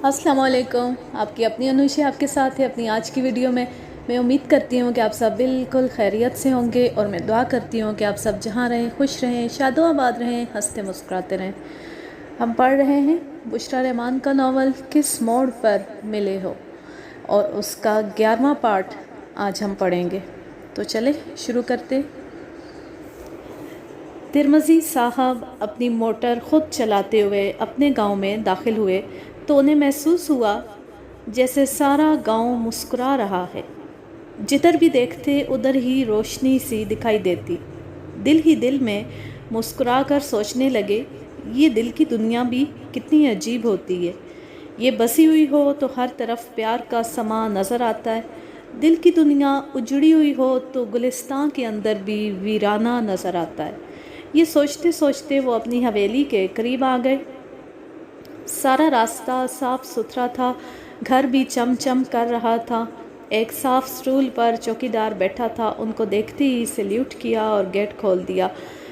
السلام علیکم، آپ کی اپنی انوشی آپ کے ساتھ ہے اپنی آج کی ویڈیو میں۔ میں امید کرتی ہوں کہ آپ سب بالکل خیریت سے ہوں گے، اور میں دعا کرتی ہوں کہ آپ سب جہاں رہیں خوش رہیں، شاد و آباد رہیں، ہنستے مسکراتے رہیں۔ ہم پڑھ رہے ہیں بشریٰ رحمان کا ناول کس موڑ پر ملے ہو، اور اس کا 11واں پارٹ آج ہم پڑھیں گے۔ تو چلیں شروع کرتے۔ ترمذی صاحب اپنی موٹر خود چلاتے ہوئے اپنے گاؤں میں داخل ہوئے تو انہیں محسوس ہوا جیسے سارا گاؤں مسکرا رہا ہے۔ جدھر بھی دیکھتے ادھر ہی روشنی سی دکھائی دیتی۔ دل ہی دل میں مسکرا کر سوچنے لگے، یہ دل کی دنیا بھی کتنی عجیب ہوتی ہے۔ یہ بسی ہوئی ہو تو ہر طرف پیار کا سما نظر آتا ہے، دل کی دنیا اجڑی ہوئی ہو تو گلستان کے اندر بھی ویرانہ نظر آتا ہے۔ یہ سوچتے سوچتے وہ اپنی حویلی کے قریب آ گئے۔ سارا راستہ صاف ستھرا تھا، گھر بھی چم چم کر رہا تھا۔ ایک صاف سٹول پر چوکیدار بیٹھا تھا، ان کو دیکھتے ہی سلیوٹ کیا اور گیٹ کھول دیا۔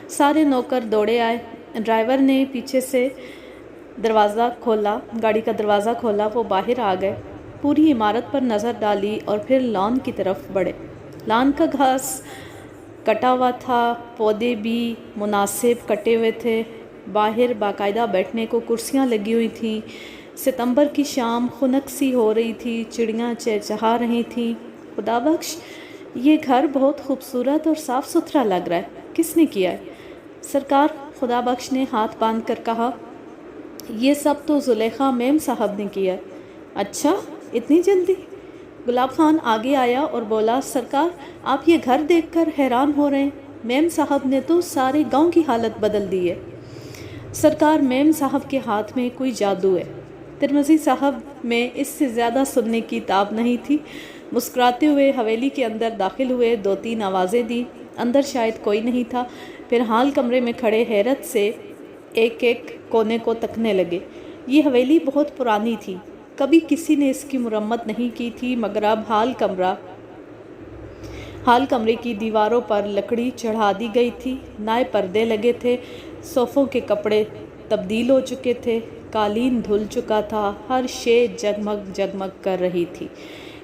سارے نوکر دوڑے آئے۔ ڈرائیور نے پیچھے سے دروازہ کھولا، گاڑی کا دروازہ کھولا، وہ باہر آ گئے، پوری عمارت پر نظر ڈالی اور پھر لان کی طرف بڑھے۔ لان کا گھاس کٹا ہوا تھا، پودے بھی مناسب کٹے ہوئے تھے، باہر باقاعدہ بیٹھنے کو کرسیاں لگی ہوئی تھیں۔ ستمبر کی شام خنک سی ہو رہی تھی، چڑیاں چہچہا رہی تھیں۔ خدا بخش، یہ گھر بہت خوبصورت اور صاف ستھرا لگ رہا ہے، کس نے کیا ہے؟ سرکار، خدا بخش نے ہاتھ باندھ کر کہا، یہ سب تو زلیخا میم صاحب نے کیا ہے۔ اچھا، اتنی جلدی؟ گلاب خان آگے آیا اور بولا، سرکار آپ یہ گھر دیکھ کر حیران ہو رہے ہیں، میم صاحب نے تو سارے گاؤں کی حالت بدل دی ہے۔ سرکار، میم صاحب کے ہاتھ میں کوئی جادو ہے۔ ترمذی صاحب میں اس سے زیادہ سننے کی تاب نہیں تھی۔ مسکراتے ہوئے حویلی کے اندر داخل ہوئے، 2-3 آوازیں دی، اندر شاید کوئی نہیں تھا۔ پھر حال کمرے میں کھڑے حیرت سے ایک ایک کونے کو تکنے لگے۔ یہ حویلی بہت پرانی تھی، کبھی کسی نے اس کی مرمت نہیں کی تھی، مگر اب حال کمرے کی دیواروں پر لکڑی چڑھا دی گئی تھی، نئے پردے لگے تھے، صوفوں کے کپڑے تبدیل ہو چکے تھے، قالین دھل چکا تھا، ہر شے جگمگ جگمگ کر رہی تھی۔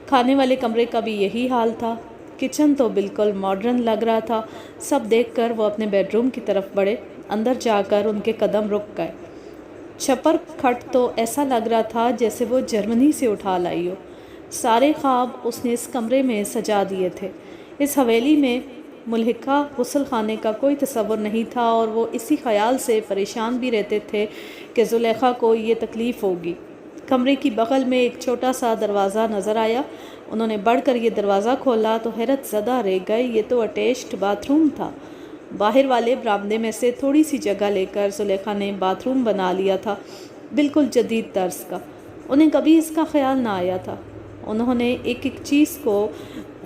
کھانے والے کمرے کا بھی یہی حال تھا۔ کچن تو بالکل ماڈرن لگ رہا تھا۔ سب دیکھ کر وہ اپنے بیڈ روم کی طرف بڑھے، اندر جا کر ان کے قدم رک گئے۔ چھپر کھٹ تو ایسا لگ رہا تھا جیسے وہ جرمنی سے اٹھا لائی ہو۔ سارے خواب اس نے اس کمرے میں سجا دیے تھے۔ اس حویلی میں ملحقہ غسل خانے کا کوئی تصور نہیں تھا، اور وہ اسی خیال سے پریشان بھی رہتے تھے کہ زلیخا کو یہ تکلیف ہوگی۔ کمرے کی بغل میں ایک چھوٹا سا دروازہ نظر آیا۔ انہوں نے بڑھ کر یہ دروازہ کھولا تو حیرت زدہ رہ گئے، یہ تو اٹیچڈ باتھ روم تھا۔ باہر والے برآمدے میں سے تھوڑی سی جگہ لے کر زلیخا نے باتھ روم بنا لیا تھا، بالکل جدید طرز کا۔ انہیں کبھی اس کا خیال نہ آیا تھا۔ انہوں نے ایک ایک چیز کو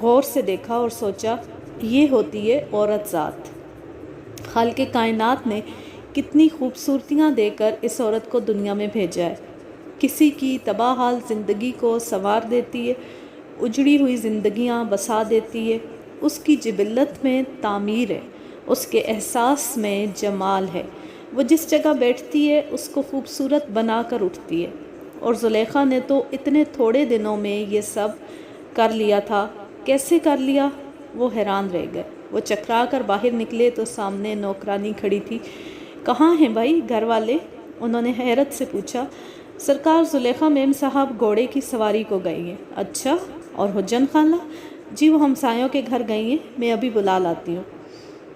غور سے دیکھا اور سوچا، یہ ہوتی ہے عورت ذات۔ خالق کائنات نے کتنی خوبصورتیاں دے کر اس عورت کو دنیا میں بھیجا ہے۔ کسی کی تباہ حال زندگی کو سنوار دیتی ہے، اجڑی ہوئی زندگیاں بسا دیتی ہے۔ اس کی جبلت میں تعمیر ہے، اس کے احساس میں جمال ہے۔ وہ جس جگہ بیٹھتی ہے اس کو خوبصورت بنا کر اٹھتی ہے، اور زلیخا نے تو اتنے تھوڑے دنوں میں یہ سب کر لیا تھا۔ کیسے کر لیا؟ وہ حیران رہ گئے۔ وہ چکرا کر باہر نکلے تو سامنے نوکرانی کھڑی تھی۔ کہاں ہیں بھائی گھر والے؟ انہوں نے حیرت سے پوچھا۔ سرکار، زلیخا میم صاحب گھوڑے کی سواری کو گئی ہیں۔ اچھا، اور حجن خالہ؟ جی وہ ہمسایوں کے گھر گئی ہیں، میں ابھی بلا لاتی ہوں۔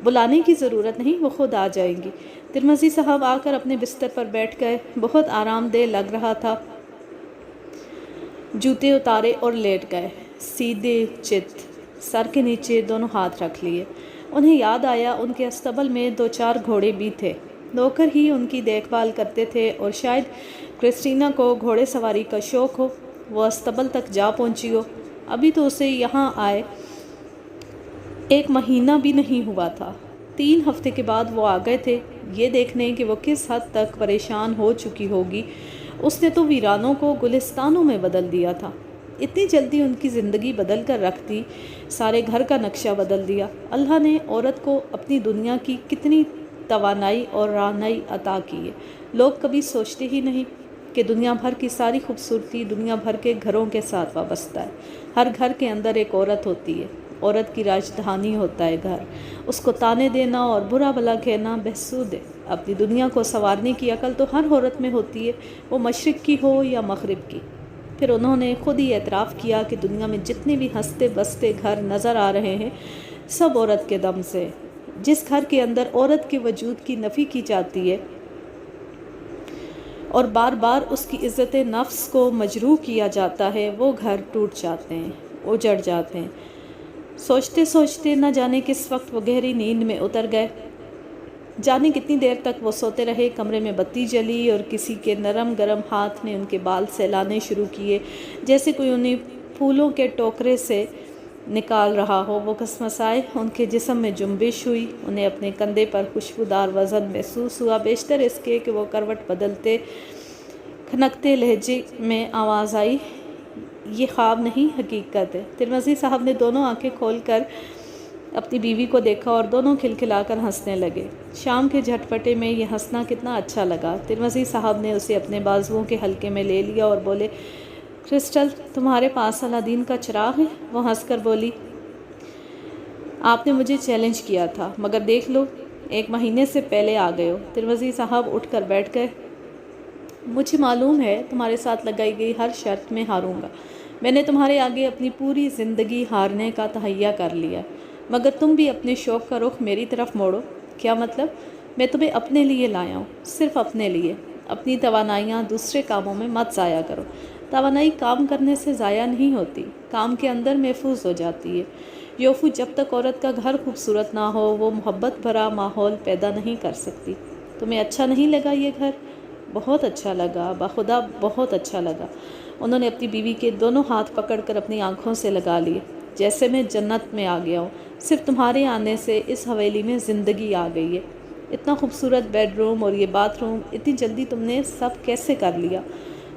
بلانے کی ضرورت نہیں، وہ خود آ جائیں گی۔ ترمذی صاحب آ کر اپنے بستر پر بیٹھ گئے، بہت آرام دہ لگ رہا تھا۔ جوتے اتارے اور لیٹ گئے، سیدھے چت، سر کے نیچے دونوں ہاتھ رکھ لیے۔ انہیں یاد آیا ان کے استبل میں 2-4 گھوڑے بھی تھے، نوکر ہی ان کی دیکھ بھال کرتے تھے، اور شاید کرسٹینا کو گھوڑے سواری کا شوق ہو، وہ استبل تک جا پہنچی ہو۔ ابھی تو اسے یہاں آئے 1 مہینہ بھی نہیں ہوا تھا۔ 3 ہفتے کے بعد وہ آ گئے تھے، یہ دیکھنے کہ وہ کس حد تک پریشان ہو چکی ہوگی۔ اس نے تو ویرانوں کو گلستانوں میں بدل دیا تھا۔ اتنی جلدی ان کی زندگی بدل کر رکھ دی، سارے گھر کا نقشہ بدل دیا۔ اللہ نے عورت کو اپنی دنیا کی کتنی توانائی اور رہنمائی عطا کی ہے، لوگ کبھی سوچتے ہی نہیں۔ کہ دنیا بھر کی ساری خوبصورتی دنیا بھر کے گھروں کے ساتھ وابستہ ہے۔ ہر گھر کے اندر ایک عورت ہوتی ہے، عورت کی راجدھانی ہوتا ہے گھر۔ اس کو طعنے دینا اور برا بھلا کہنا بہسود ہے۔ اپنی دنیا کو سنوارنے کی عقل تو ہر عورت میں ہوتی ہے، وہ مشرق کی ہو یا مغرب کی۔ پھر انہوں نے خود ہی اعتراف کیا کہ دنیا میں جتنے بھی ہنستے بستے گھر نظر آ رہے ہیں سب عورت کے دم سے۔ جس گھر کے اندر عورت کے وجود کی نفی کی جاتی ہے اور بار بار اس کی عزت نفس کو مجروح کیا جاتا ہے، وہ گھر ٹوٹ جاتے ہیں، اجڑ جاتے ہیں۔ سوچتے سوچتے نہ جانے کس وقت وہ گہری نیند میں اتر گئے۔ جانے کتنی دیر تک وہ سوتے رہے۔ کمرے میں بتی جلی اور کسی کے نرم گرم ہاتھ نے ان کے بال سہلانے شروع کیے، جیسے کوئی انہیں پھولوں کے ٹوکرے سے نکال رہا ہو۔ وہ کسمسائے، ان کے جسم میں جنبش ہوئی، انہیں اپنے کندھے پر خوشبودار وزن محسوس ہوا، بیشتر اس کے کہ وہ کروٹ بدلتے کھنکتے لہجے میں آواز آئی، یہ خواب نہیں حقیقت ہے۔ ترمذی صاحب نے دونوں آنکھیں کھول کر اپنی بیوی کو دیکھا اور دونوں کھلکھلا کر ہنسنے لگے۔ شام کے جھٹپٹے میں یہ ہنسنا کتنا اچھا لگا۔ ترمذی صاحب نے اسے اپنے بازوؤں کے حلقے میں لے لیا اور بولے، کرسٹل، تمہارے پاس الادین کا چراغ ہے؟ وہ ہنس کر بولی، آپ نے مجھے چیلنج کیا تھا، مگر دیکھ لو 1 مہینے سے پہلے آ گئے ہو۔ ترمذی صاحب اٹھ کر بیٹھ گئے۔ مجھے معلوم ہے تمہارے ساتھ لگائی گئی ہر شرط میں ہاروں گا۔ میں نے تمہارے آگے اپنی پوری زندگی ہارنے کا تہیہ کر لیا، مگر تم بھی اپنے شوق کا رخ میری طرف موڑو۔ کیا مطلب؟ میں تمہیں اپنے لیے لایا ہوں، صرف اپنے لیے۔ اپنی توانائیاں دوسرے کاموں میں مت ضائع کرو۔ توانائی کام کرنے سے ضائع نہیں ہوتی، کام کے اندر محفوظ ہو جاتی ہے۔ یوفو، جب تک عورت کا گھر خوبصورت نہ ہو وہ محبت بھرا ماحول پیدا نہیں کر سکتی۔ تمہیں اچھا نہیں لگا یہ گھر؟ بہت اچھا لگا، بخدا بہت اچھا لگا۔ انہوں نے اپنی بیوی کے دونوں ہاتھ پکڑ کر اپنی آنکھوں سے لگا لیے، جیسے میں جنت میں آ گیا ہوں۔ صرف تمہارے آنے سے اس حویلی میں زندگی آ گئی ہے۔ اتنا خوبصورت بیڈ روم اور یہ باتھ روم، اتنی جلدی تم نے سب کیسے کر لیا؟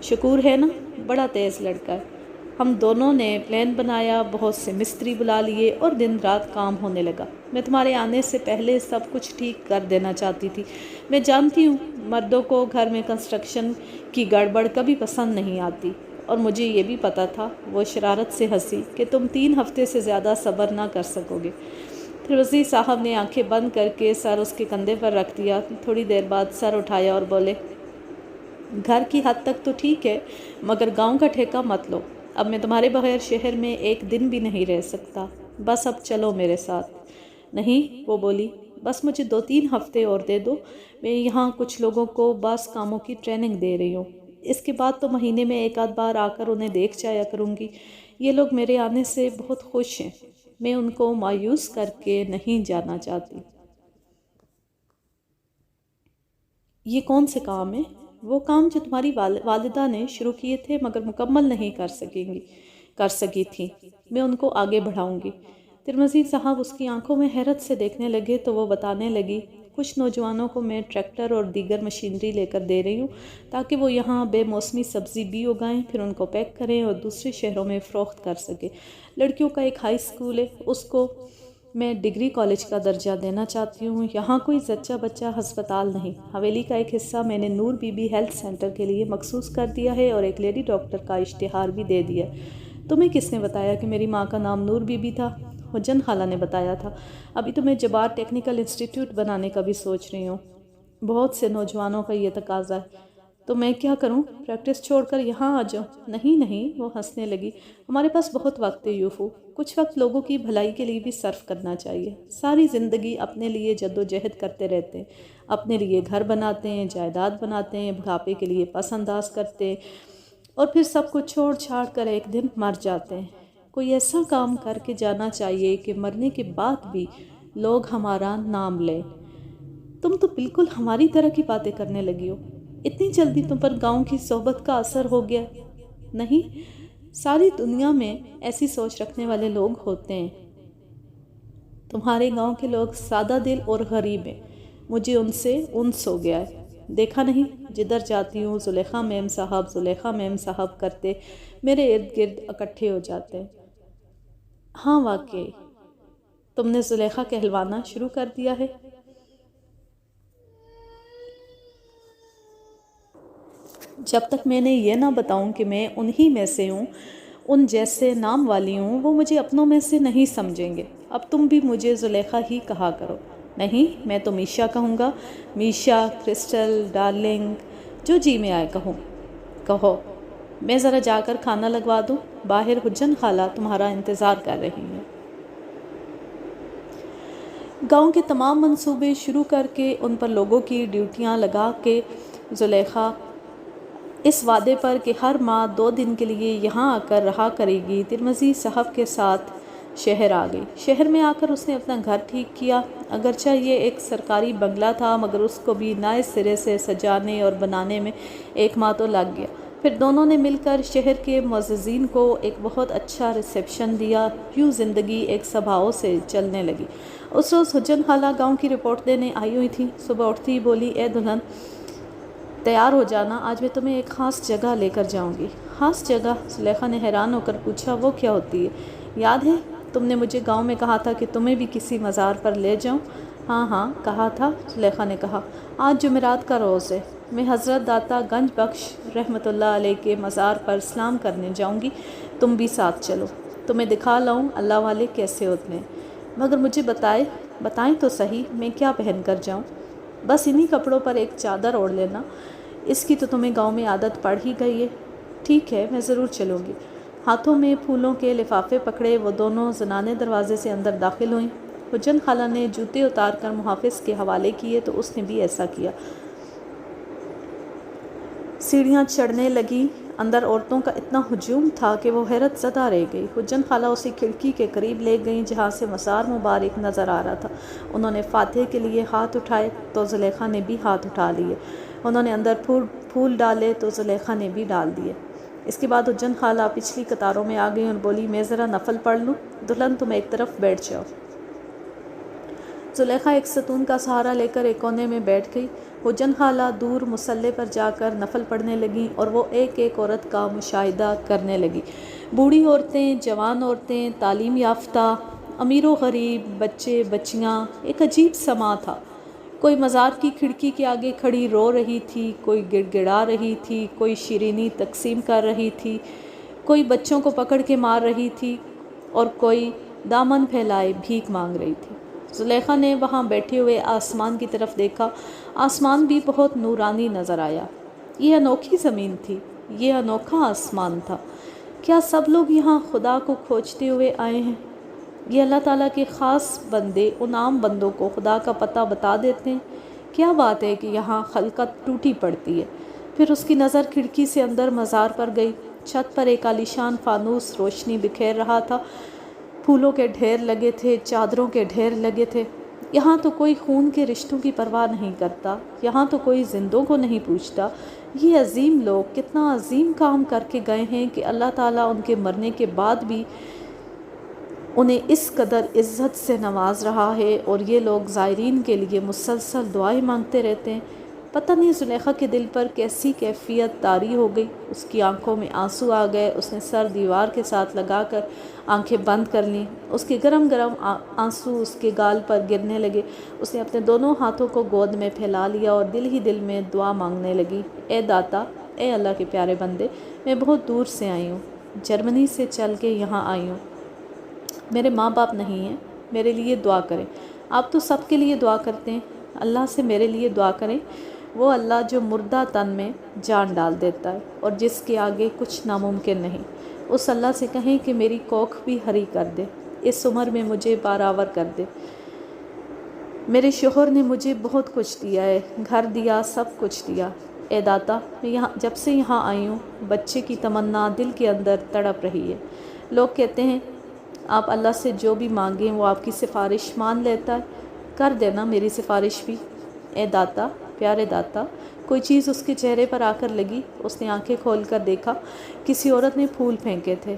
شکور ہے نا، بڑا تیز لڑکا ہے۔ ہم دونوں نے پلان بنایا، بہت سے مستری بلا لیے اور دن رات کام ہونے لگا۔ میں تمہارے آنے سے پہلے سب کچھ ٹھیک کر دینا چاہتی تھی۔ میں جانتی ہوں مردوں کو گھر میں کنسٹرکشن کی گڑبڑ کبھی پسند نہیں آتی، اور مجھے یہ بھی پتا تھا، وہ شرارت سے ہنسی، کہ تم 3 ہفتے سے زیادہ صبر نہ کر سکو گے۔ ترمذی صاحب نے آنکھیں بند کر کے سر اس کے کندھے پر رکھ دیا۔ تھوڑی دیر بعد سر اٹھایا اور بولے، گھر کی حد تک تو ٹھیک ہے، مگر گاؤں کا ٹھیکہ مت لو۔ اب میں تمہارے بغیر شہر میں 1 دن بھی نہیں رہ سکتا، بس اب چلو میرے ساتھ۔ نہیں، وہ بولی، بس مجھے 2-3 ہفتے اور دے دو۔ میں یہاں کچھ لوگوں کو بعض کاموں کی ٹریننگ دے رہی ہوں، اس کے بعد تو مہینے میں 1 بار آ کر انہیں دیکھ جایا کروں گی۔ یہ لوگ میرے آنے سے بہت خوش ہیں، میں ان کو مایوس کر کے نہیں جانا چاہتی۔ یہ کون سے کام ہیں؟ وہ کام جو تمہاری والدہ نے شروع کیے تھے مگر مکمل نہیں کر سکی تھی، میں ان کو آگے بڑھاؤں گی۔ ترمذی صاحب اس کی آنکھوں میں حیرت سے دیکھنے لگے تو وہ بتانے لگی، کچھ نوجوانوں کو میں ٹریکٹر اور دیگر مشینری لے کر دے رہی ہوں تاکہ وہ یہاں بے موسمی سبزی بھی اگائیں، پھر ان کو پیک کریں اور دوسرے شہروں میں فروخت کر سکیں۔ لڑکیوں کا ایک ہائی اسکول ہے، اس کو میں ڈگری کالج کا درجہ دینا چاہتی ہوں۔ یہاں کوئی زچہ بچہ ہسپتال نہیں۔ حویلی کا ایک حصہ میں نے نور بی بی ہیلتھ سینٹر کے لیے مخصوص کر دیا ہے اور ایک لیڈی ڈاکٹر کا اشتہار بھی دے دیا۔ تمہیں کس نے بتایا کہ میری ماں کا نام نور بی بی تھا؟ حجن خالہ نے بتایا تھا۔ ابھی تو میں جبار ٹیکنیکل انسٹیٹیوٹ بنانے کا بھی سوچ رہی ہوں، بہت سے نوجوانوں کا یہ تقاضا ہے۔ تو میں کیا کروں؟ پریکٹس چھوڑ کر یہاں آ جاؤں؟ نہیں، وہ ہنسنے لگی، ہمارے پاس بہت وقت ہے یوفو، کچھ وقت لوگوں کی بھلائی کے لیے بھی صرف کرنا چاہیے۔ ساری زندگی اپنے لیے جد و جہد کرتے رہتے ہیں، اپنے لیے گھر بناتے ہیں، جائیداد بناتے ہیں، بڑھاپے کے لیے پس انداز کرتے ہیں، اور پھر سب کچھ چھوڑ چھاڑ کر ایک دن مر جاتے ہیں۔ کوئی ایسا کام کر کے جانا چاہیے کہ مرنے کے بعد بھی لوگ ہمارا نام لیں۔ تم تو بالکل ہماری طرح کی باتیں کرنے لگی ہو۔ اتنی جلدی تم پر گاؤں کی صحبت کا اثر ہو گیا؟ نہیں، ساری دنیا میں ایسی سوچ رکھنے والے لوگ ہوتے ہیں۔ تمہارے گاؤں کے لوگ سادہ دل اور غریب ہیں، مجھے ان سے انس ہو گیا ہے۔ دیکھا نہیں، جدھر جاتی ہوں زلیخا میم صاحب کرتے میرے ارد گرد اکٹھے ہو جاتے ہیں۔ ہاں واقعی، تم نے زلیخا کہلوانا شروع کر دیا ہے؟ جب تک میں نے یہ نہ بتاؤں کہ میں انہی میں سے ہوں، ان جیسے نام والی ہوں، وہ مجھے اپنوں میں سے نہیں سمجھیں گے۔ اب تم بھی مجھے زلیخا ہی کہا کرو۔ نہیں، میں تو میشا کہوں گا۔ میشا، کرسٹل، ڈارلنگ، جو جی میں آئے کہو۔ میں ذرا جا کر کھانا لگوا دوں، باہر حجن خالہ تمہارا انتظار کر رہی ہیں۔ گاؤں کے تمام منصوبے شروع کر کے ان پر لوگوں کی ڈیوٹیاں لگا کے زلیخا اس وعدے پر کہ ہر ماہ 2 دن کے لیے یہاں آ کر رہا کرے گی، ترمذی صاحب کے ساتھ شہر آ گئی۔ شہر میں آ کر اس نے اپنا گھر ٹھیک کیا۔ اگرچہ یہ ایک سرکاری بنگلہ تھا، مگر اس کو بھی نئے سرے سے سجانے اور بنانے میں 1 ماہ تو لگ گیا۔ پھر دونوں نے مل کر شہر کے معززین کو ایک بہت اچھا ریسیپشن دیا۔ یوں زندگی ایک صباؤ سے چلنے لگی۔ اس روز حجن خالہ گاؤں کی رپورٹ دینے آئی ہوئی تھی۔ صبح اٹھتی ہی بولی، اے دلہن، تیار ہو جانا، آج میں تمہیں ایک خاص جگہ لے کر جاؤں گی۔ خاص جگہ؟ زلیخا نے حیران ہو کر پوچھا، وہ کیا ہوتی ہے؟ یاد ہے تم نے مجھے گاؤں میں کہا تھا کہ تمہیں بھی کسی مزار پر لے جاؤں؟ ہاں کہا تھا، زلیخا نے کہا۔ آج جمعرات کا روز ہے، میں حضرت داتا گنج بخش رحمۃ اللہ علیہ کے مزار پر سلام کرنے جاؤں گی، تم بھی ساتھ چلو، تمہیں دکھا لاؤں اللہ والے کیسے ہوتے ہیں۔ مگر مجھے بتائیں تو صحیح، میں کیا پہن کر جاؤں؟ بس انہی کپڑوں پر ایک چادر اوڑھ لینا، اس کی تو تمہیں گاؤں میں عادت پڑ ہی گئی ہے۔ ٹھیک ہے، میں ضرور چلوں گی۔ ہاتھوں میں پھولوں کے لفافے پکڑے وہ دونوں زنانیں دروازے سے اندر داخل ہوئیں۔ حجن خالہ نے جوتے اتار کر محافظ کے حوالے کیے تو اس نے بھی ایسا کیا۔ سیڑھیاں چڑھنے لگیں۔ اندر عورتوں کا اتنا ہجوم تھا کہ وہ حیرت زدہ رہ گئی۔ حجن خالہ اسے کھڑکی کے قریب لے گئیں جہاں سے مزار مبارک نظر آ رہا تھا۔ انہوں نے فاتح کے لیے ہاتھ اٹھائے تو زلیخا نے بھی ہاتھ اٹھا لیے۔ انہوں نے اندر پھول ڈالے تو زلیخا نے بھی ڈال دیے۔ اس کے بعد حجن خالہ پچھلی قطاروں میں آ گئیں اور بولی، میں ذرا نفل پڑھ لوں؟ دلہن تم ایک طرف بیٹھ جاؤ۔ زلیخا ایک ستون کا سہارا لے کر ایک کونے میں بیٹھ گئی۔ حجن خالہ دور مصلے پر جا کر نفل پڑھنے لگیں اور وہ ایک ایک عورت کا مشاہدہ کرنے لگی۔ بوڑھی عورتیں، جوان عورتیں، تعلیم یافتہ، امیر و غریب، بچے بچیاں، ایک عجیب سماں تھا۔ کوئی مزار کی کھڑکی کے آگے کھڑی رو رہی تھی، کوئی گڑ گڑا رہی تھی، کوئی شیرینی تقسیم کر رہی تھی، کوئی بچوں کو پکڑ کے مار رہی تھی اور کوئی دامن پھیلائے بھیک مانگ رہی تھی۔ زلیخا نے وہاں بیٹھے ہوئے آسمان کی طرف دیکھا۔ آسمان بھی بہت نورانی نظر آیا۔ یہ انوکھی زمین تھی، یہ انوکھا آسمان تھا۔ کیا سب لوگ یہاں خدا کو کھوجتے ہوئے آئے ہیں؟ یہ اللہ تعالیٰ کے خاص بندے ان عام بندوں کو خدا کا پتہ بتا دیتے ہیں۔ کیا بات ہے کہ یہاں خلقت ٹوٹی پڑتی ہے۔ پھر اس کی نظر کھڑکی سے اندر مزار پر گئی۔ چھت پر ایک عالیشان فانوس روشنی بکھیر رہا تھا۔ پھولوں کے ڈھیر لگے تھے، چادروں کے ڈھیر لگے تھے۔ یہاں تو کوئی خون کے رشتوں کی پرواہ نہیں کرتا، یہاں تو کوئی زندوں کو نہیں پوچھتا۔ یہ عظیم لوگ کتنا عظیم کام کر کے گئے ہیں کہ اللہ تعالیٰ ان کے مرنے کے بعد بھی انہیں اس قدر عزت سے نواز رہا ہے، اور یہ لوگ زائرین کے لیے مسلسل دعائیں مانگتے رہتے ہیں۔ پتہ نہیں زلیخا کے دل پر کیسی کیفیت طاری ہو گئی۔ اس کی آنکھوں میں آنسو آ گئے۔ اس نے سر دیوار کے ساتھ لگا کر آنکھیں بند کر لیں۔ اس کے گرم گرم آنسو اس کے گال پر گرنے لگے۔ اس نے اپنے دونوں ہاتھوں کو گود میں پھیلا لیا اور دل ہی دل میں دعا مانگنے لگی، اے داتا، اے اللہ کے پیارے بندے، میں بہت دور سے آئی ہوں، جرمنی سے چل کے یہاں آئی ہوں۔ میرے ماں باپ نہیں ہیں، میرے لیے دعا کریں۔ آپ تو سب کے لیے دعا کرتے ہیں، اللہ سے میرے لیے دعا کریں۔ وہ اللہ جو مردہ تن میں جان ڈال دیتا ہے اور جس کے آگے کچھ ناممکن نہیں، اس اللہ سے کہیں کہ میری کوکھ بھی ہری کر دے، اس عمر میں مجھے بارآور کر دے۔ میرے شوہر نے مجھے بہت کچھ دیا ہے، گھر دیا، سب کچھ دیا۔ اے داتا، میں جب سے یہاں آئی ہوں بچے کی تمنا دل کے اندر تڑپ رہی ہے۔ لوگ کہتے ہیں آپ اللہ سے جو بھی مانگیں وہ آپ کی سفارش مان لیتا ہے، کر دینا میری سفارش بھی۔ اے داتا، پیارے داتا۔ کوئی چیز اس کے چہرے پر آ کر لگی۔ اس نے آنکھیں کھول کر دیکھا، کسی عورت نے پھول پھینکے تھے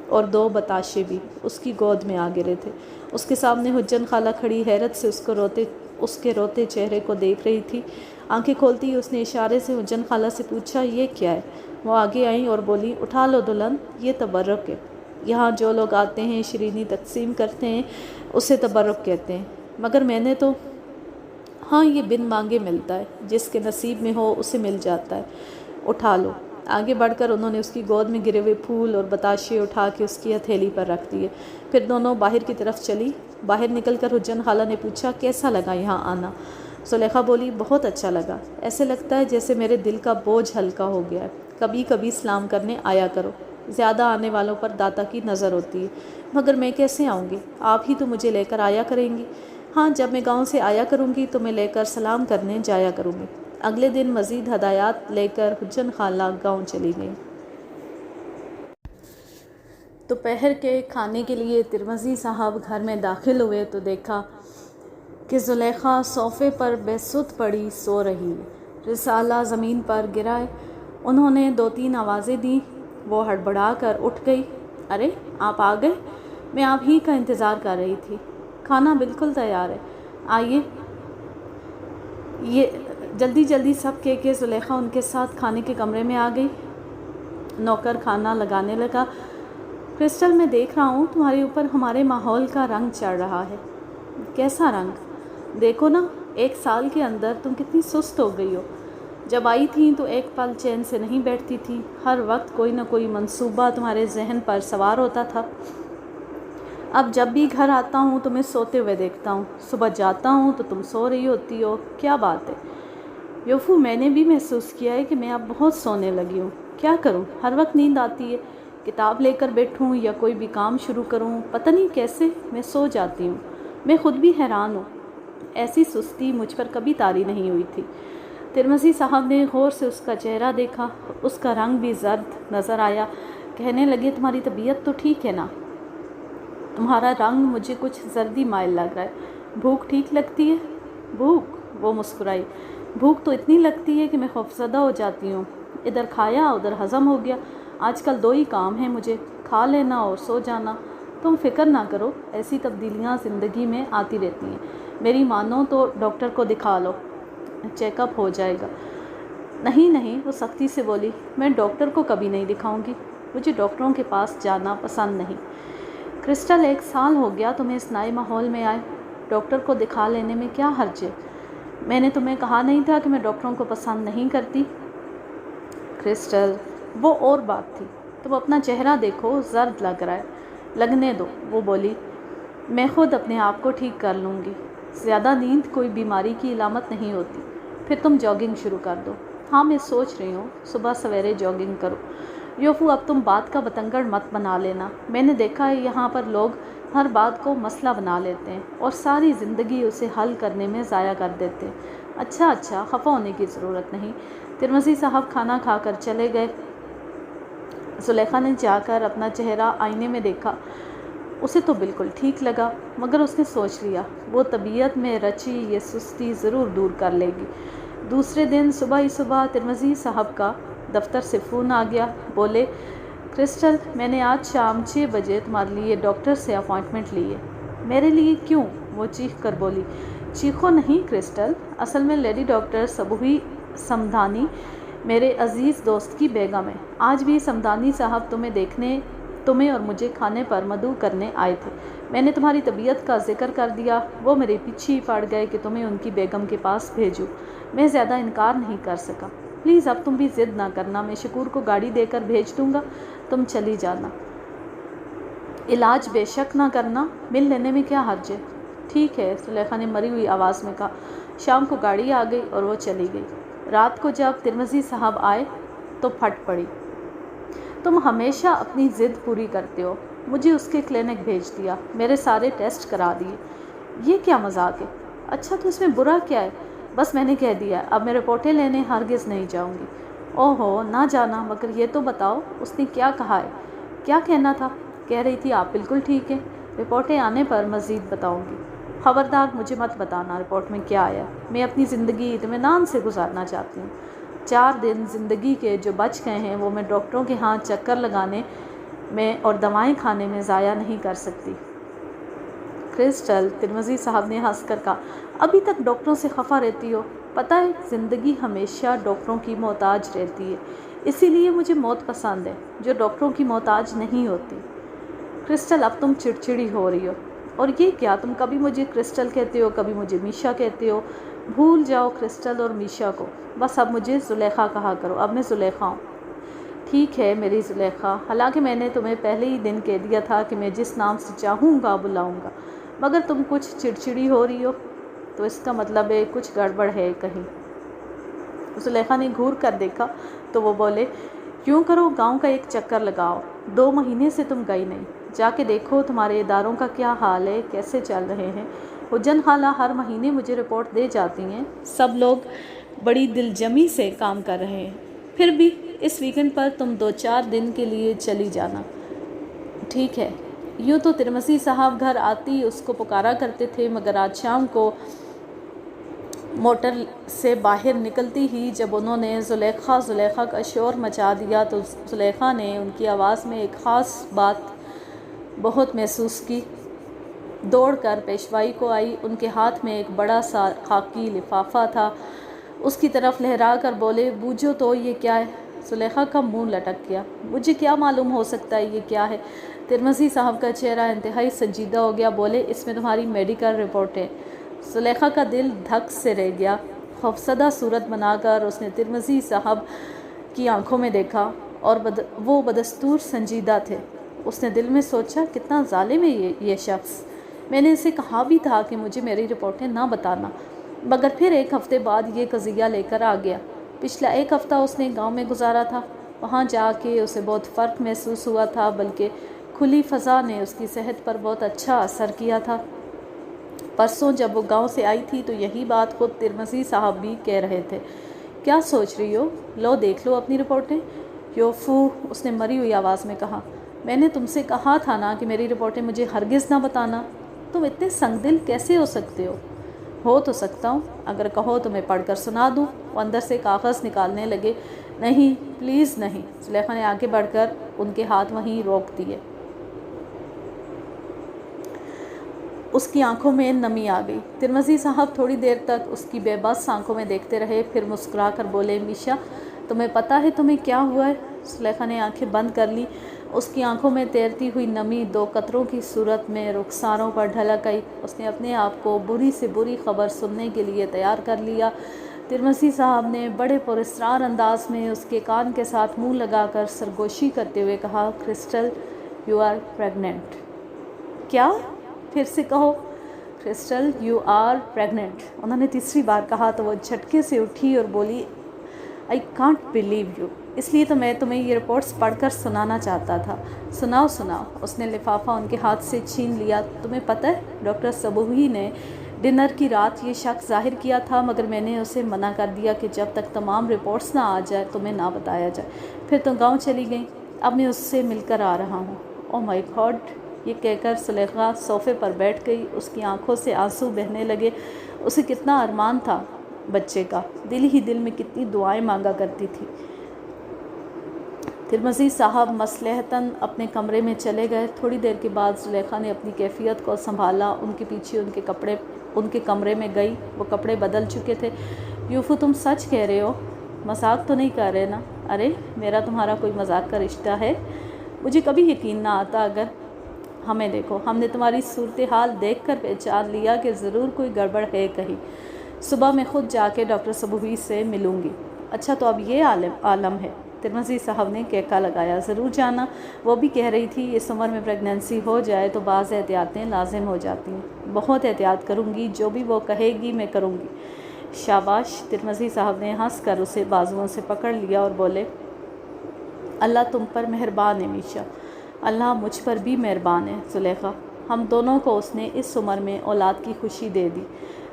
اور 2 بتاشے بھی اس کی گود میں آ گرے تھے۔ اس کے سامنے حجن خالہ کھڑی حیرت سے اس کے روتے چہرے کو دیکھ رہی تھی۔ آنکھیں کھولتی اس نے اشارے سے حجن خالہ سے پوچھا، یہ کیا ہے؟ وہ آگے آئیں اور بولی، اٹھا لو دلہن، یہ تبرک ہے۔ یہاں جو لوگ آتے ہیں شیرینی تقسیم کرتے ہیں، اسے تبرک کہتے ہیں، مگر میں نے تو ہاں، یہ بن مانگے ملتا ہے، جس کے نصیب میں ہو اسے مل جاتا ہے۔ اٹھا لو۔ آگے بڑھ کر انہوں نے اس کی گود میں گرے ہوئے پھول اور بتاشے اٹھا کے اس کی ہتھیلی پر رکھ دیے۔ پھر دونوں باہر کی طرف چلی۔ باہر نکل کر حجن خالہ نے پوچھا کیسا لگا یہاں آنا؟ زلیخا بولی بہت اچھا لگا، ایسے لگتا ہے جیسے میرے دل کا بوجھ ہلکا ہو گیا ہے۔ کبھی کبھی سلام کرنے آیا کرو، زیادہ آنے والوں پر داتا کی نظر ہوتی ہے۔ مگر میں کیسے آؤں گی؟ آپ ہی تو مجھے لے کر آیا کریں گی۔ ہاں، جب میں گاؤں سے آیا کروں گی تو میں لے کر سلام کرنے جایا کروں گی۔ اگلے دن مزید ہدایات لے کر حجن خالہ گاؤں چلی گئیں۔ دوپہر کے کھانے کے لیے ترمذی صاحب گھر میں داخل ہوئے تو دیکھا کہ زلیخا صوفے پر بے سدھ پڑی سو رہی ہے۔ رسالہ زمین پر گرا ہے۔ انہوں نے 2-3 آوازیں دیں، وہ ہڑبڑا کر اٹھ گئی۔ ارے آپ آ گئے، میں آپ ہی کا انتظار کر رہی تھی۔ کھانا بالکل تیار ہے، آئیے۔ یہ جلدی جلدی سب کہہ کے زلیخا ان کے ساتھ کھانے کے کمرے میں آ گئی۔ نوکر کھانا لگانے لگا۔ کرسٹل، میں دیکھ رہا ہوں تمہارے اوپر ہمارے ماحول کا رنگ چڑھ رہا ہے۔ کیسا رنگ؟ دیکھو نا، 1 سال کے اندر تم کتنی سست ہو گئی ہو۔ جب آئی تھی تو ایک پل چین سے نہیں بیٹھتی تھی، ہر وقت کوئی نہ کوئی منصوبہ تمہارے ذہن پر سوار ہوتا تھا۔ اب جب بھی گھر آتا ہوں تمہیں سوتے ہوئے دیکھتا ہوں، صبح جاتا ہوں تو تم سو رہی ہوتی ہو۔ کیا بات ہے؟ یوفو، میں نے بھی محسوس کیا ہے کہ میں اب بہت سونے لگی ہوں۔ کیا کروں، ہر وقت نیند آتی ہے۔ کتاب لے کر بیٹھوں یا کوئی بھی کام شروع کروں، پتہ نہیں کیسے میں سو جاتی ہوں۔ میں خود بھی حیران ہوں، ایسی سستی مجھ پر کبھی طاری نہیں ہوئی تھی۔ ترمذی صاحب نے غور سے اس کا چہرہ دیکھا، اس کا رنگ بھی زرد نظر آیا۔ کہنے لگے تمہاری طبیعت تو ٹھیک ہے نا؟ تمہارا رنگ مجھے کچھ زردی مائل لگ رہا ہے۔ بھوک ٹھیک لگتی ہے؟ بھوک؟ وہ مسکرائی۔ بھوک تو اتنی لگتی ہے کہ میں خوفزدہ ہو جاتی ہوں۔ ادھر کھایا ادھر ہضم ہو گیا۔ آج کل 2 ہی کام ہیں مجھے، کھا لینا اور سو جانا۔ تم فکر نہ کرو، ایسی تبدیلیاں زندگی میں آتی رہتی ہیں۔ میری مانو تو ڈاکٹر کو دکھا لو، چیک اپ ہو جائے گا۔ نہیں نہیں، وہ سختی سے بولی، میں ڈاکٹر کو کبھی نہیں دکھاؤں گی۔ مجھے ڈاکٹروں کے پاس جانا پسند نہیں۔ کرسٹل، 1 سال ہو گیا تمہیں اس نئے ماحول میں آئے، ڈاکٹر کو دکھا لینے میں کیا حرج ہے؟ میں نے تمہیں کہا نہیں تھا کہ میں ڈاکٹروں کو پسند نہیں کرتی؟ کرسٹل، وہ اور بات تھی۔ تم اپنا چہرہ دیکھو، زرد لگ رہا ہے۔ لگنے دو، وہ بولی، میں خود اپنے آپ کو ٹھیک کر لوں گی۔ زیادہ نیند کوئی بیماری کی علامت نہیں ہوتی۔ پھر تم جاگنگ شروع کر دو۔ ہاں، میں سوچ رہی ہوں صبح سویرے جاگنگ کرو۔ یوفو، اب تم بات کا بتنگڑ مت بنا لینا۔ میں نے دیکھا ہے یہاں پر لوگ ہر بات کو مسئلہ بنا لیتے ہیں اور ساری زندگی اسے حل کرنے میں ضائع کر دیتے ہیں۔ اچھا خفا ہونے کی ضرورت نہیں۔ ترمذی صاحب کھانا کھا کر چلے گئے۔ زلیخا نے جا کر اپنا چہرہ آئینے میں دیکھا۔ اسے تو بالکل ٹھیک لگا، مگر اس نے سوچ لیا وہ طبیعت میں رچی یہ سستی ضرور دور کر لے گی۔ دوسرے دن صبح ہی صبح ترمذی صاحب کا دفتر سے فون آ گیا۔ بولے، کرسٹل، میں نے آج شام 6 بجے تمہارے لیے ڈاکٹر سے اپائنٹمنٹ لی ہے۔ میرے لیے کیوں؟ وہ چیخ کر بولی۔ چیخو نہیں کرسٹل، اصل میں لیڈی ڈاکٹر صبوحی سمدھانی میرے عزیز دوست کی بیگم ہے۔ آج بھی سمدھانی صاحب تمہیں اور مجھے کھانے پر مدعو کرنے آئے تھے۔ میں نے تمہاری طبیعت کا ذکر کر دیا، وہ میرے پیچھے ہی پڑ گئے کہ تمہیں ان کی بیگم کے پاس بھیجوں۔ میں زیادہ انکار نہیں کر سکا۔ پلیز اب تم بھی ضد نہ کرنا، میں شکور کو گاڑی دے کر بھیج دوں گا، تم چلی جانا۔ علاج بے شک نہ کرنا، مل لینے میں کیا حرج ہے؟ ٹھیک ہے، زلیخا نے مری ہوئی آواز میں کہا۔ شام کو گاڑی آ گئی اور وہ چلی گئی۔ رات کو جب ترمذی صاحب آئے تو پھٹ پڑی۔ تم ہمیشہ اپنی ضد پوری کرتے ہو۔ مجھے اس کے کلینک بھیج دیا، میرے سارے ٹیسٹ کرا دیے۔ یہ کیا مذاق ہے؟ اچھا تو اس میں برا کیا ہے؟ بس میں نے کہہ دیا، اب میں رپورٹیں لینے ہرگز نہیں جاؤں گی۔ اوہو، نہ جانا، مگر یہ تو بتاؤ اس نے کیا کہا ہے؟ کیا کہنا تھا؟ کہہ رہی تھی آپ بالکل ٹھیک ہیں، رپورٹیں آنے پر مزید بتاؤں گی۔ خبردار مجھے مت بتانا رپورٹ میں کیا آیا، میں اپنی زندگی اطمینان سے گزارنا چاہتی ہوں۔ 4 دن زندگی کے جو بچ گئے ہیں وہ میں ڈاکٹروں کے ہاں چکر لگانے میں اور دوائیں کھانے میں ضائع نہیں کر سکتی۔ کرسٹل، ترمذی صاحب نے ہنس کر کہا، ابھی تک ڈاکٹروں سے خفا رہتی ہو؟ پتہ ہے زندگی ہمیشہ ڈاکٹروں کی محتاج رہتی ہے، اسی لیے مجھے موت پسند ہے جو ڈاکٹروں کی محتاج نہیں ہوتی۔ کرسٹل، اب تم چڑچڑی ہو رہی ہو۔ اور یہ کیا، تم کبھی مجھے کرسٹل کہتے ہو کبھی مجھے میشا کہتے ہو۔ بھول جاؤ کرسٹل اور میشا کو، بس اب مجھے زلیخا کہا کرو، اب میں زلیخا ہوں۔ ٹھیک ہے میری زلیخا، حالانکہ میں نے تمہیں پہلے ہی دن کہہ دیا تھا کہ میں جس نام سے چاہوں گا بلاؤں گا، مگر تم کچھ چڑچڑی ہو رہی ہو، تو اس کا مطلب ہے کچھ گڑبڑ ہے کہیں۔ زلیخا نے گھور کر دیکھا تو وہ بولے، یوں کرو گاؤں کا ایک چکر لگاؤ، 2 مہینے سے تم گئی نہیں، جا کے دیکھو تمہارے اداروں کا کیا حال ہے، کیسے چل رہے ہیں۔ حجن خالہ ہر مہینے مجھے رپورٹ دے جاتی ہیں، سب لوگ بڑی دلجمی سے کام کر رہے ہیں، پھر بھی اس ویکنڈ پر تم 2-4 دن کے لیے چلی جانا۔ ٹھیک ہے۔ یوں تو ترمسی صاحب گھر آتی اس کو پکارا کرتے تھے، مگر آج شام کو موٹر سے باہر نکلتی ہی جب انہوں نے زلیخا زلیخا کا شور مچا دیا تو زلیخا نے ان کی آواز میں ایک خاص بات بہت محسوس کی۔ دوڑ کر پیشوائی کو آئی، ان کے ہاتھ میں ایک بڑا سا خاکی لفافہ تھا، اس کی طرف لہرا کر بولے، بوجھو تو یہ کیا ہے؟ زلیخا کا منہ لٹک گیا۔ مجھے کیا معلوم ہو سکتا ہے یہ کیا ہے؟ ترمسی صاحب کا چہرہ انتہائی سنجیدہ ہو گیا، بولے، اس میں تمہاری میڈیکل رپورٹ ہے۔ زلیخا کا دل دھک سے رہ گیا، خوفزدہ صورت بنا کر اس نے ترمسی صاحب کی آنکھوں میں دیکھا اور وہ بدستور سنجیدہ تھے۔ اس نے دل میں سوچا، کتنا ظالم ہے یہ شخص، میں نے اسے کہا بھی تھا کہ مجھے میری رپورٹیں نہ بتانا، مگر پھر 1 ہفتے بعد یہ قضیہ لے کر آ گیا۔ پچھلا 1 ہفتہ اس نے گاؤں میں گزارا تھا، وہاں جا کے اسے بہت فرق محسوس ہوا تھا، بلکہ کھلی فضا نے اس کی صحت پر بہت اچھا اثر کیا تھا۔ پرسوں جب وہ گاؤں سے آئی تھی تو یہی بات خود ترمسی صاحب بھی کہہ رہے تھے۔ کیا سوچ رہی ہو؟ لو دیکھ لو اپنی رپورٹیں۔ یوفو، اس نے مری ہوئی آواز میں کہا، میں نے تم سے کہا تھا نا کہ میری رپورٹیں مجھے ہرگز نہ بتانا۔ تم اتنے سنگ دل کیسے ہو سکتے ہو؟ ہو تو سکتا ہوں، اگر کہو تو میں پڑھ کر سنا دوں۔ وہ اندر سے کاغذ نکالنے لگے۔ نہیں پلیز نہیں، زلیخا نے آگے بڑھ کر ان کے ہاتھ وہیں روک دیے۔ اس کی آنکھوں میں نمی آ گئی۔ ترمسی صاحب تھوڑی دیر تک اس کی بے بس آنکھوں میں دیکھتے رہے، پھر مسکرا کر بولے، میشا تمہیں پتہ ہے تمہیں کیا ہوا ہے؟ زلیخا نے آنکھیں بند کر لی، اس کی آنکھوں میں تیرتی ہوئی نمی 2 قطروں کی صورت میں رخساروں پر ڈھلک آئی۔ اس نے اپنے آپ کو بری سے بری خبر سننے کے لیے تیار کر لیا۔ ترمسی صاحب نے بڑے پراسرار انداز میں اس کے کان کے ساتھ منہ لگا کر سرگوشی کرتے ہوئے کہا، کرسٹل یو آر پریگننٹ۔ کیا؟ پھر سے کہو۔ Crystal you are pregnant. انہوں نے تیسری بار کہا تو وہ جھٹکے سے اٹھی اور بولی، آئی کانٹ بلیو یو، اس لیے تو میں تمہیں یہ رپورٹس پڑھ کر سنانا چاہتا تھا۔ سناؤ سناؤ۔ اس نے لفافہ ان کے ہاتھ سے چھین لیا۔ تمہیں پتہ ہے ڈاکٹر صبوحی نے ڈنر کی رات یہ شک ظاہر کیا تھا، مگر میں نے اسے منع کر دیا کہ جب تک تمام رپورٹس نہ آ جائے تمہیں نہ بتایا جائے۔ پھر تم گاؤں چلی گئیں، اب میں اس سے مل کر آ رہا ہوں۔ او مائی گاڈ، یہ کہہ کر زلیخا صوفے پر بیٹھ گئی، اس کی آنکھوں سے آنسو بہنے لگے۔ اسے کتنا ارمان تھا بچے کا، دل ہی دل میں کتنی دعائیں مانگا کرتی تھی۔ ترمسی صاحب مصلحتاً اپنے کمرے میں چلے گئے۔ تھوڑی دیر کے بعد زلیخا نے اپنی کیفیت کو سنبھالا، ان کے پیچھے ان کے کمرے میں گئی۔ وہ کپڑے بدل چکے تھے۔ یوفو تم سچ کہہ رہے ہو، مذاق تو نہیں کر رہے نا؟ ارے میرا تمہارا کوئی مذاق کا رشتہ ہے؟ مجھے کبھی یقین نہ آتا اگر ہمیں دیکھو، ہم نے تمہاری صورتحال دیکھ کر پہچان لیا کہ ضرور کوئی گڑبڑ ہے کہیں۔ صبح میں خود جا کے ڈاکٹر صبوحی سے ملوں گی۔ اچھا تو اب یہ عالم ہے؟ ترمسی صاحب نے کہکا لگایا، ضرور جانا۔ وہ بھی کہہ رہی تھی اس عمر میں پریگننسی ہو جائے تو بعض احتیاطیں لازم ہو جاتی ہیں۔ بہت احتیاط کروں گی، جو بھی وہ کہے گی میں کروں گی۔ شاباش۔ ترمسی صاحب نے ہنس کر اسے بازوؤں سے پکڑ لیا اور بولے، اللہ تم پر مہربان ہے میشا، اللہ مجھ پر بھی مہربان ہے زلیخا، ہم دونوں کو اس نے اس عمر میں اولاد کی خوشی دے دی۔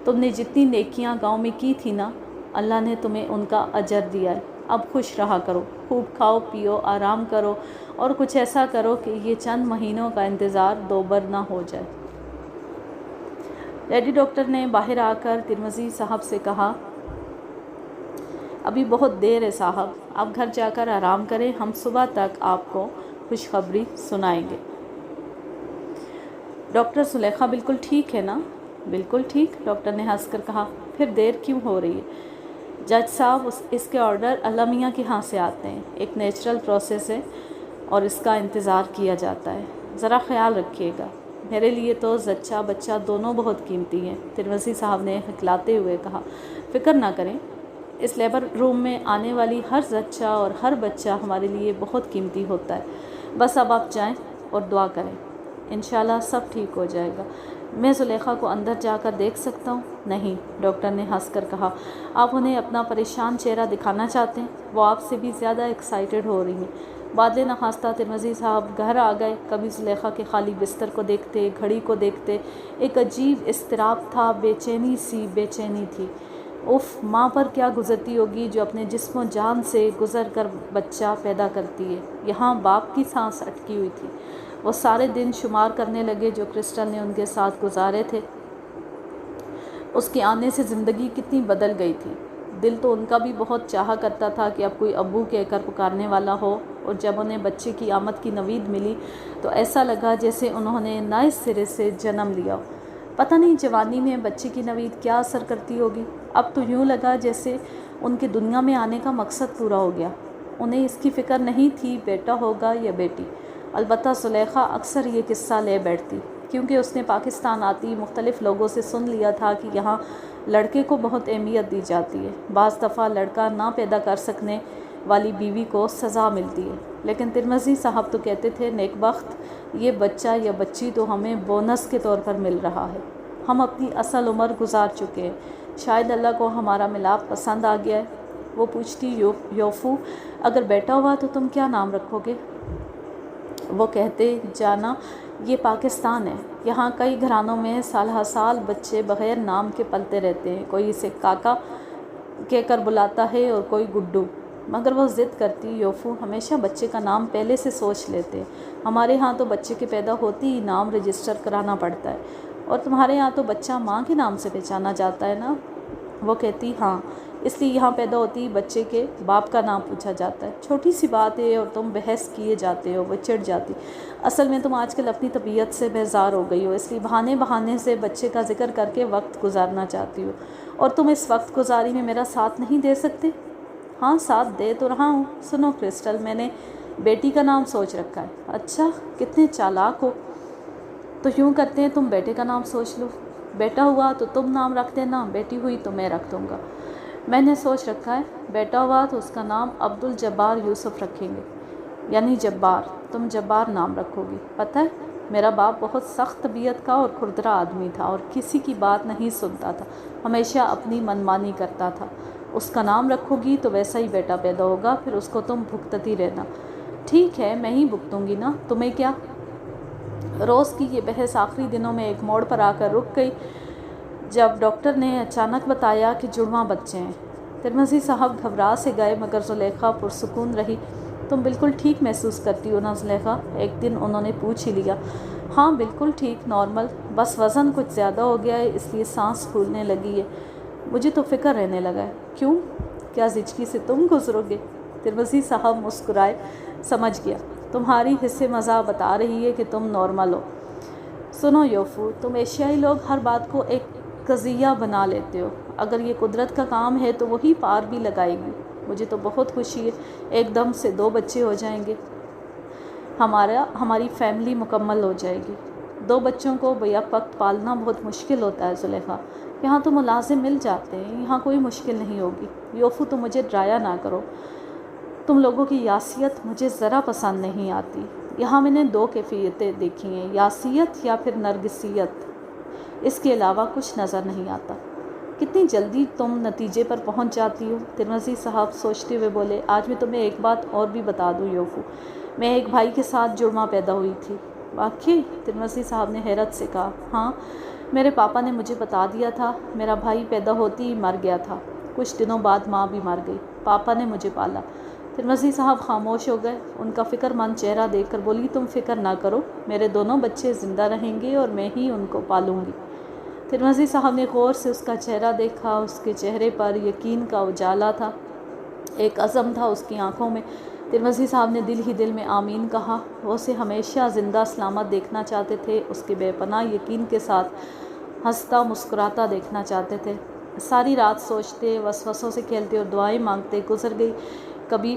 تم نے جتنی نیکیاں گاؤں میں کی تھی نا، اللہ نے تمہیں ان کا اجر دیا ہے۔ اب خوش رہا کرو، خوب کھاؤ پیو، آرام کرو، اور کچھ ایسا کرو کہ یہ چند مہینوں کا انتظار دوبر نہ ہو جائے۔ لیڈی ڈاکٹر نے باہر آ کر ترمسی صاحب سے کہا، ابھی بہت دیر ہے صاحب، آپ گھر جا کر آرام کریں، ہم صبح تک آپ کو خوشخبری سنائیں گے۔ ڈاکٹر زلیخا بالکل ٹھیک ہے نا؟ بالکل ٹھیک، ڈاکٹر نے ہنس کر کہا، پھر دیر کیوں ہو رہی ہے؟ جج صاحب اس کے آرڈر اللہ میاں کے ہاں سے آتے ہیں، ایک نیچرل پروسیس ہے اور اس کا انتظار کیا جاتا ہے، ذرا خیال رکھیے گا۔ میرے لیے تو زچہ بچہ دونوں بہت قیمتی ہیں، ترمذی صاحب نے ہکلاتے ہوئے کہا۔ فکر نہ کریں، اس لیبر روم میں آنے والی ہر زچہ اور ہر بچہ ہمارے لیے بہت قیمتی ہوتا ہے۔ بس اب آپ جائیں اور دعا کریں، انشاءاللہ سب ٹھیک ہو جائے گا۔ میں زلیخا کو اندر جا کر دیکھ سکتا ہوں؟ نہیں، ڈاکٹر نے ہنس کر کہا۔ آپ انہیں اپنا پریشان چہرہ دکھانا چاہتے ہیں؟ وہ آپ سے بھی زیادہ ایکسائٹڈ ہو رہی ہیں۔ بادل نخواستہ ترمذی صاحب گھر آ گئے۔ کبھی زلیخا کے خالی بستر کو دیکھتے، گھڑی کو دیکھتے، ایک عجیب اضطراب تھا، بے چینی تھی۔ اف، ماں پر کیا گزرتی ہوگی جو اپنے جسم و جان سے گزر کر بچہ پیدا کرتی ہے۔ یہاں باپ کی سانس اٹکی ہوئی تھی۔ وہ سارے دن شمار کرنے لگے جو کرسٹل نے ان کے ساتھ گزارے تھے۔ اس کے آنے سے زندگی کتنی بدل گئی تھی۔ دل تو ان کا بھی بہت چاہا کرتا تھا کہ اب کوئی ابو کہہ کر پکارنے والا ہو، اور جب انہیں بچے کی آمد کی نوید ملی تو ایسا لگا جیسے انہوں نے نئے سرے سے جنم لیا ہو۔ پتہ نہیں جوانی میں بچے کی نوید کیا اثر کرتی ہوگی۔ اب تو یوں لگا جیسے ان کے دنیا میں آنے کا مقصد پورا ہو گیا۔ انہیں اس کی فکر نہیں تھی بیٹا ہوگا یا بیٹی۔ البتہ زلیخا اکثر یہ قصہ لے بیٹھتی، کیونکہ اس نے پاکستان آتی مختلف لوگوں سے سن لیا تھا کہ یہاں لڑکے کو بہت اہمیت دی جاتی ہے۔ بعض دفعہ لڑکا نہ پیدا کر سکنے والی بیوی کو سزا ملتی ہے، لیکن ترمذی صاحب تو کہتے تھے نیک بخت، یہ بچہ یا بچی تو ہمیں بونس کے طور پر مل رہا ہے۔ ہم اپنی اصل عمر گزار چکے ہیں، شاید اللہ کو ہمارا ملاپ پسند آ گیا ہے۔ وہ پوچھتی، یوفو، اگر بیٹا ہوا تو تم کیا نام رکھو گے؟ وہ کہتے، جانا، یہ پاکستان ہے، یہاں کئی گھرانوں میں سال ہر سال بچے بغیر نام کے پلتے رہتے ہیں۔ کوئی اسے کاکا کہہ کر بلاتا ہے اور کوئی گڈو، مگر وہ ضد کرتی، یوفو، ہمیشہ بچے کا نام پہلے سے سوچ لیتے ہیں۔ ہمارے ہاں تو بچے کے پیدا ہوتے ہی نام رجسٹر کرانا پڑتا ہے، اور تمہارے ہاں تو بچہ ماں کے نام سے پہچانا جاتا ہے نا؟ وہ کہتی، ہاں، اس لیے یہاں پیدا ہوتی ہی بچے کے باپ کا نام پوچھا جاتا ہے۔ چھوٹی سی بات ہے اور تم بحث کیے جاتے ہو۔ وہ چڑ جاتی، اصل میں تم آج کل اپنی طبیعت سے بیزار ہو گئی ہو، اس لیے بہانے سے بچے کا ذکر کر کے وقت گزارنا چاہتی ہو، اور تم اس وقت گزاری میں میرا ساتھ نہیں دے سکتے؟ ہاں، ساتھ دے تو رہا ہوں۔ سنو کرسٹل، میں نے بیٹی کا نام سوچ رکھا ہے۔ اچھا، کتنے چالاک ہو۔ تو یوں کرتے ہیں، تم بیٹے کا نام سوچ لو، بیٹا ہوا تو تم نام رکھ دینا، بیٹی ہوئی تو میں رکھ دوں گا۔ میں نے سوچ رکھا ہے، بیٹا ہوا تو اس کا نام عبدالجبار یوسف رکھیں گے، یعنی جبار۔ تم جبار نام رکھو گی۔ پتہ ہے، میرا باپ بہت سخت طبیعت کا اور کھردرا آدمی تھا، اور کسی کی بات نہیں سنتا تھا، ہمیشہ اپنی منمانی کرتا تھا۔ اس کا نام رکھو گی تو ویسا ہی بیٹا پیدا ہوگا، پھر اس کو تم بھگتتی رہنا۔ ٹھیک ہے، میں ہی بھگتوں گی نا، تمہیں کیا؟ روز کی یہ بحث آخری دنوں میں ایک موڑ پر آ کر رک گئی جب ڈاکٹر نے اچانک بتایا کہ جڑواں بچے ہیں۔ ترمذی صاحب گھبرا سے گئے، مگر زلیخا پرسکون رہی۔ تم بالکل ٹھیک محسوس کرتی ہو نا زلیخا؟ ایک دن انہوں نے پوچھ ہی لیا۔ ہاں، بالکل ٹھیک، نارمل، بس وزن کچھ زیادہ ہو گیا ہے، اس لیے سانس پھولنے لگی ہے۔ مجھے تو فکر رہنے لگا ہے۔ کیوں؟ کیا زچگی سے تم گزرو گے؟ ترمذی صاحب مسکرائے۔ سمجھ گیا، تمہاری حس مزاح بتا رہی ہے کہ تم نارمل ہو۔ سنو یوفو، تم ایشیائی لوگ ہر بات کو ایک قضیہ بنا لیتے ہو۔ اگر یہ قدرت کا کام ہے تو وہی پار بھی لگائے گی۔ مجھے تو بہت خوشی ہے، ایک دم سے 2 بچے ہو جائیں گے، ہماری فیملی مکمل ہو جائے گی۔ 2 بچوں کو بیک وقت پالنا بہت مشکل ہوتا ہے زلیخا۔ یہاں تو ملازم مل جاتے ہیں، یہاں کوئی مشکل نہیں ہوگی۔ یوفو، تم مجھے ڈرایا نہ کرو، تم لوگوں کی یاسیت مجھے ذرا پسند نہیں آتی۔ یہاں میں نے 2 کیفیتیں دیکھی ہیں، یاسیت یا پھر نرگسیت، اس کے علاوہ کچھ نظر نہیں آتا۔ کتنی جلدی تم نتیجے پر پہنچ جاتی ہو۔ ترمذی صاحب سوچتے ہوئے بولے، آج میں تمہیں ایک بات اور بھی بتا دوں یوفو، میں ایک بھائی کے ساتھ جڑواں پیدا ہوئی تھی۔ واقعی؟ ترمذی صاحب نے حیرت سے کہا۔ ہاں، میرے پاپا نے مجھے بتا دیا تھا۔ میرا بھائی پیدا ہوتے ہی مر گیا تھا، کچھ دنوں بعد ماں بھی مر گئی، پاپا نے مجھے پالا۔ ترمذی صاحب خاموش ہو گئے۔ ان کا فکر مند چہرہ دیکھ کر بولی، تم فکر نہ کرو، میرے دونوں بچے زندہ رہیں گے اور میں ہی ان کو پالوں گی۔ ترمذی صاحب نے غور سے اس کا چہرہ دیکھا، اس کے چہرے پر یقین کا اجالا تھا، ایک عزم تھا اس کی آنکھوں میں۔ ترمذی صاحب نے دل ہی دل میں آمین کہا۔ وہ اسے ہمیشہ زندہ سلامت دیکھنا چاہتے تھے، اس کے بے پناہ یقین کے ساتھ ہنستا مسکراتا دیکھنا چاہتے تھے۔ ساری رات سوچتے، وسوسوں سے کھیلتے اور دعائیں مانگتے گزر گئی۔ کبھی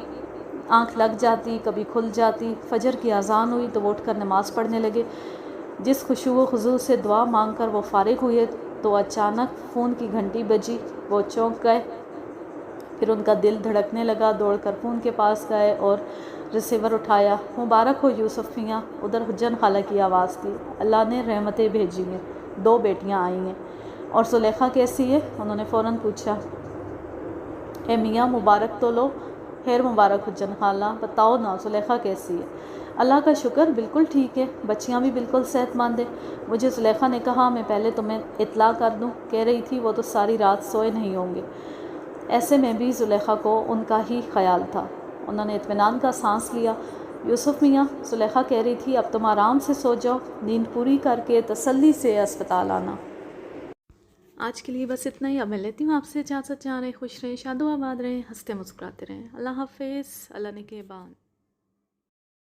آنکھ لگ جاتی، کبھی کھل جاتی۔ فجر کی اذان ہوئی تو وہ اٹھ کر نماز پڑھنے لگے۔ جس خشوع و خضوع سے دعا مانگ کر وہ فارغ ہوئے تو اچانک فون کی گھنٹی بجی۔ وہ چونک گئے، پھر ان کا دل دھڑکنے لگا۔ دوڑ کر فون کے پاس گئے اور ریسیور اٹھایا۔ مبارک ہو یوسف میاں، ادھر حجن خالہ کی آواز تھی۔ اللہ نے رحمتیں بھیجی ہیں، 2 بیٹیاں آئی ہیں۔ اور زلیخا کیسی ہے؟ انہوں نے فوراً پوچھا۔ اے میاں مبارک تو لو۔ خیر مبارک حجن خالہ، بتاؤ نا زلیخا کیسی ہے؟ اللہ کا شکر، بالکل ٹھیک ہے، بچیاں بھی بالکل صحت مند ہیں۔ مجھے زلیخا نے کہا میں پہلے تمہیں اطلاع کر دوں، کہہ رہی تھی وہ تو ساری رات سوئے نہیں ہوں گے۔ ایسے میں بھی زلیخا کو ان کا ہی خیال تھا۔ انہوں نے اطمینان کا سانس لیا۔ یوسف میاں، زلیخا کہہ رہی تھی اب تم آرام سے سو جاؤ، نیند پوری کر کے تسلی سے اسپتال آنا۔ آج کے لیے بس اتنا ہی۔ اب میں لیتی ہوں آپ سے اجازت۔ جا رہے خوش رہیں، شاد و آباد رہیں، ہنستے مسکراتے رہیں۔ اللہ حافظ، اللہ نگہبان۔